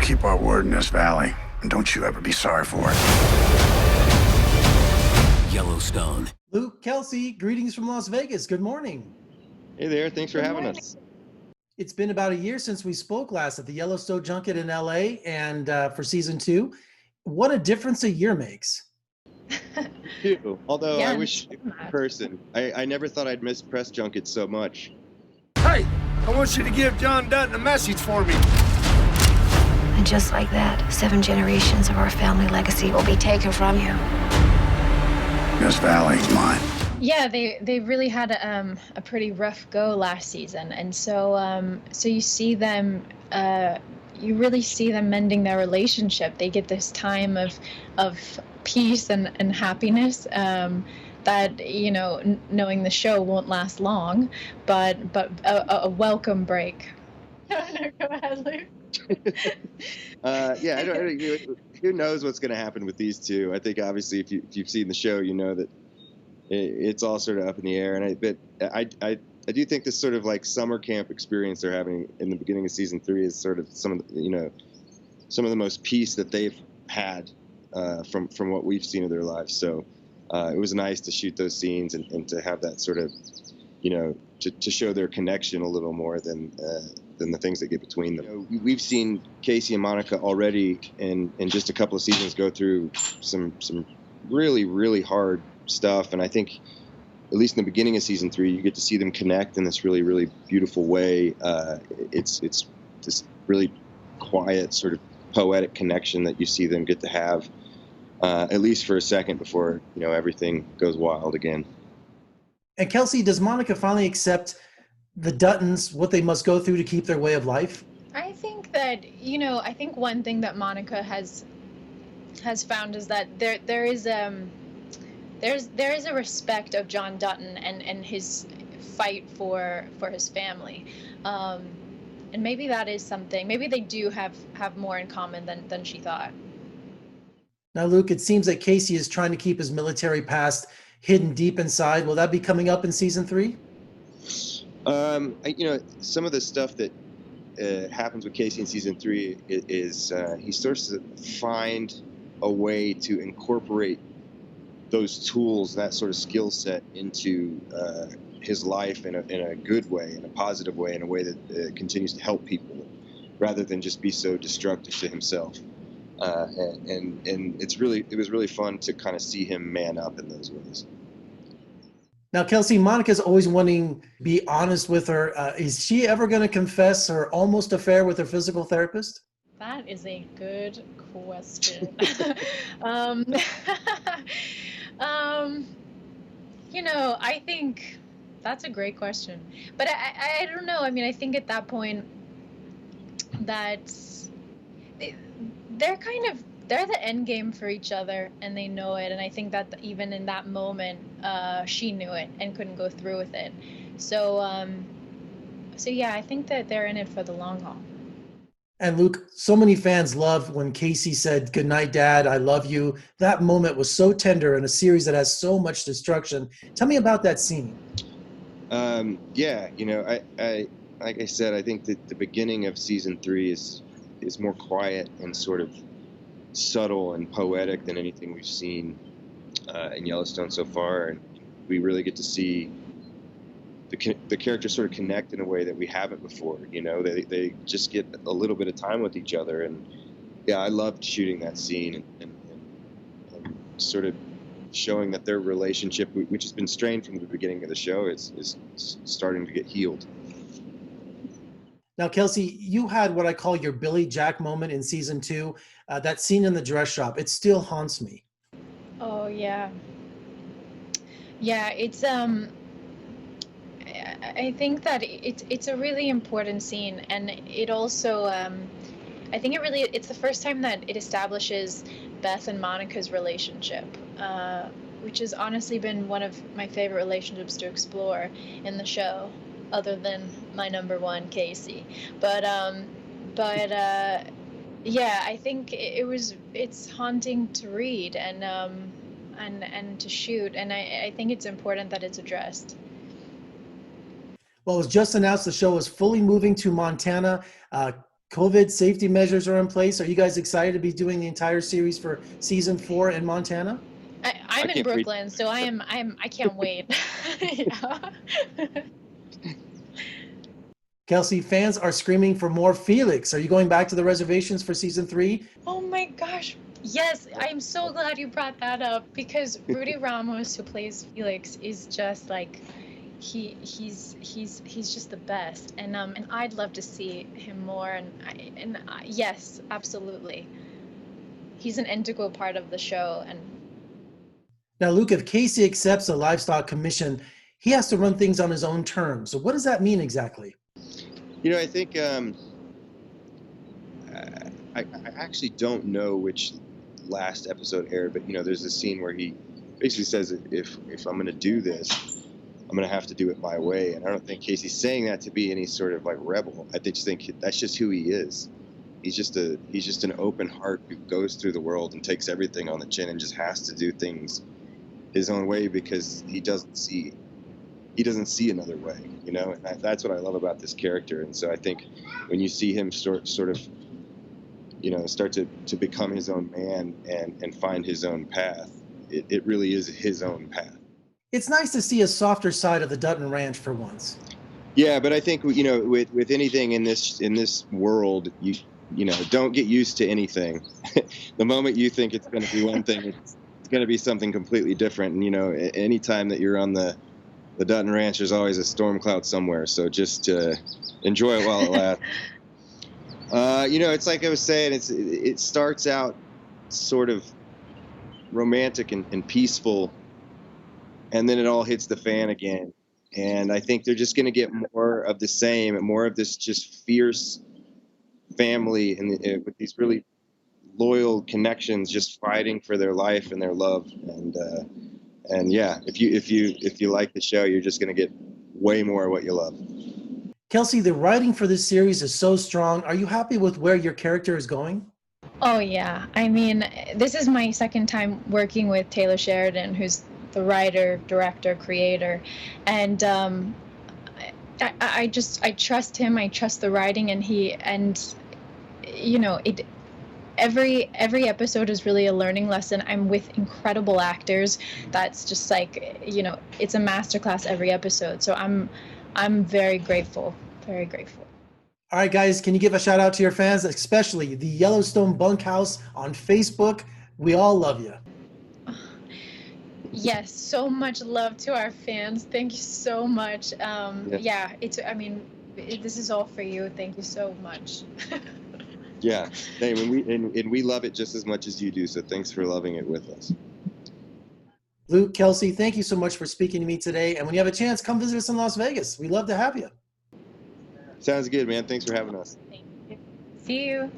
keep our word in this valley, and don't you ever be sorry for it. Yellowstone. Luke, Kelsey, greetings from Las Vegas. Good morning. Hey there, thanks for having us. It's been about a year since we spoke last at the Yellowstone junket in LA and for season 2. What a difference a year makes. Too. Although Yeah, I wish in person. I never thought I'd miss press junkets so much. Hey, I want you to give John Dutton a message for me. And just like that, 7 generations of our family legacy will be taken from you. This valley's mine. Yeah, they really had a pretty rough go last season, and so you see them, you really see them mending their relationship. They get this time of peace and happiness that, you know, knowing the show won't last long, but a welcome break. Go ahead, Luke. Yeah, who knows what's going to happen with these two? I think obviously if you've seen the show, you know that it's all sort of up in the air. And I do think this sort of like summer camp experience they're having in the beginning of season 3 is sort of some of the most peace that they've had from what we've seen of their lives. So it was nice to shoot those scenes and to have that sort of, you know, to show their connection a little more than the things that get between them. You know, we've seen Casey and Monica already in just a couple of seasons go through some really, really hard stuff, and I think at least in the beginning of season 3 you get to see them connect in this really, really beautiful way. It's this really quiet sort of poetic connection that you see them get to have at least for a second before, you know, everything goes wild again. And Kelsey, does Monica finally accept the Duttons, what they must go through to keep their way of life? I think that, you know, I think one thing that Monica has found is that there is a respect of John Dutton and his fight for his family, and maybe that is something. Maybe they do have more in common than she thought. Now, Luke, it seems that Casey is trying to keep his military past hidden deep inside. Will that be coming up in season 3? You know, some of the stuff that happens with Casey in season 3 is he starts to find a way to incorporate those tools, that sort of skill set, into his life in a good way, in a positive way, in a way that continues to help people, rather than just be so destructive to himself. And it was really fun to kind of see him man up in those ways. Now, Kelsey, Monica's always wanting to be honest with her. Is she ever going to confess her almost affair with her physical therapist? That is a good question. You know, I think that's a great question, but I don't know. I mean, I think at that point that they're the end game for each other, and they know it. And I think that even in that moment, she knew it and couldn't go through with it. So yeah, I think that they're in it for the long haul. And Luke, so many fans love when Casey said, "Good night, Dad, I love you." That moment was so tender in a series that has so much destruction. Tell me about that scene. Yeah, you know, I like I said, I think that the beginning of season 3 is more quiet and sort of subtle and poetic than anything we've seen in Yellowstone so far, and we really get to see the characters sort of connect in a way that we haven't before. You know, they just get a little bit of time with each other, and yeah, I loved shooting that scene and sort of showing that their relationship, which has been strained from the beginning of the show, is starting to get healed. Now, Kelsey, you had what I call your Billy Jack moment in season 2. That scene in the dress shop, it still haunts me. Oh yeah. Yeah, it's I think that it's a really important scene, and it also I think it's the first time that it establishes Beth and Monica's relationship, which has honestly been one of my favorite relationships to explore in the show, other than my number one, Casey. But yeah, I think it's haunting to read and to shoot, and I think it's important that it's addressed. Well, it was just announced the show is fully moving to Montana. COVID safety measures are in place. Are you guys excited to be doing the entire series for season 4 in Montana? I'm in Brooklyn, so I can't wait. Yeah. Kelsey, fans are screaming for more Felix. Are you going back to the reservations for season 3? Oh my gosh. Yes, I'm so glad you brought that up, because Rudy Ramos, who plays Felix, is just like he's just the best, and I'd love to see him more, and yes, absolutely. He's an integral part of the show. And Now, Luke, if Casey accepts a livestock commission, he has to run things on his own terms. So what does that mean exactly? I think I actually don't know which last episode aired, but there's a scene where he basically says, if I'm going to do this, I'm going to have to do it my way. And I don't think Casey's saying that to be any sort of like rebel. I just think that's just who he is. He's just an open heart who goes through the world and takes everything on the chin and just has to do things his own way because he doesn't see another way, and that's what I love about this character. And so I think when you see him start to become his own man and find his own path, it really is his own path. It's nice to see a softer side of the Dutton Ranch for once. Yeah, but I think with anything in this world, don't get used to anything. The moment you think it's going to be one thing, it's going to be something completely different. And anytime that you're on the Dutton Ranch, there's always a storm cloud somewhere. So just enjoy it while it lasts. It's like I was saying, it starts out sort of romantic and peaceful, and then it all hits the fan again. And I think they're just going to get more of the same, and more of this just fierce family and with these really loyal connections, just fighting for their life and their love. And yeah, if you like the show, you're just going to get way more of what you love. Kelsey, the writing for this series is so strong. Are you happy with where your character is going? Oh yeah, I mean, this is my second time working with Taylor Sheridan, who's the writer, director, creator, and I trust him. I trust the writing, every episode is really a learning lesson. I'm with incredible actors. That's just like, it's a masterclass every episode. So I'm very grateful, very grateful. All right, guys, can you give a shout out to your fans, especially the Yellowstone Bunkhouse on Facebook? We all love you. Yes, so much love to our fans. Thank you so much. Yeah, this is all for you. Thank you so much. Yeah, and we love it just as much as you do. So thanks for loving it with us. Luke, Kelsey, thank you so much for speaking to me today. And when you have a chance, come visit us in Las Vegas. We'd love to have you. Sounds good, man. Thanks for having us. Thank you. See you.